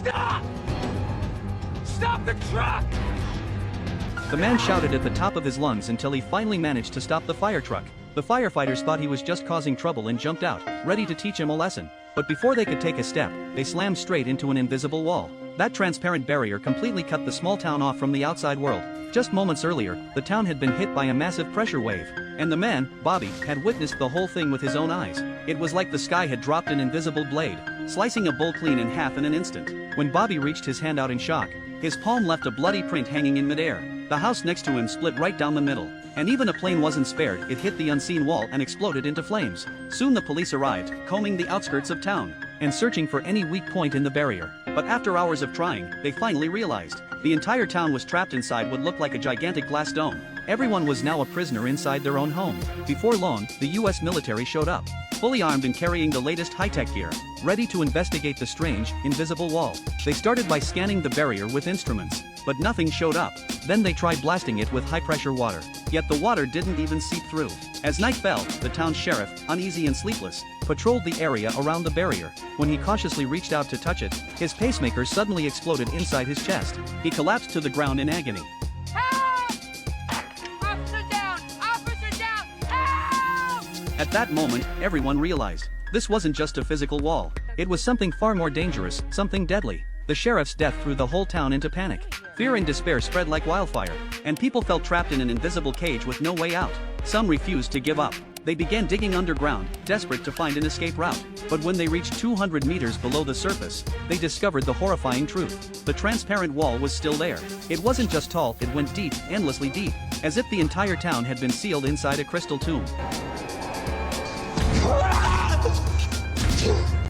Stop! Stop the truck! The man shouted at the top of his lungs until he finally managed to stop the fire truck. The firefighters thought he was just causing trouble and jumped out, ready to teach him a lesson. But before they could take a step, they slammed straight into an invisible wall. That transparent barrier completely cut the small town off from the outside world. Just moments earlier, the town had been hit by a massive pressure wave. And the man, Bobby, had witnessed the whole thing with his own eyes. It was like the sky had dropped an invisible blade, slicing a bull clean in half in an instant. When Bobby reached his hand out in shock, his palm left a bloody print hanging in midair. The house next to him split right down the middle. And even a plane wasn't spared. It hit the unseen wall and exploded into flames. Soon the police arrived, combing the outskirts of town and searching for any weak point in the barrier. But after hours of trying, they finally realized the entire town was trapped inside what looked like a gigantic glass dome. Everyone was now a prisoner inside their own home. Before long, the US military showed up, fully armed and carrying the latest high-tech gear, ready to investigate the strange, invisible wall. They started by scanning the barrier with instruments, but nothing showed up. Then they tried blasting it with high-pressure water. Yet the water didn't even seep through. As night fell, the town's sheriff, uneasy and sleepless, patrolled the area around the barrier. When he cautiously reached out to touch it, his pacemaker suddenly exploded inside his chest. He collapsed to the ground in agony. Officer down! Officer down! Help! At that moment, everyone realized this wasn't just a physical wall. It was something far more dangerous, something deadly. The sheriff's death threw the whole town into panic. Fear and despair spread like wildfire, and people felt trapped in an invisible cage with no way out. Some refused to give up. They began digging underground, desperate to find an escape route. But when they reached 200 meters below the surface, they discovered the horrifying truth. The transparent wall was still there. It wasn't just tall, it went deep, endlessly deep, as if the entire town had been sealed inside a crystal tomb.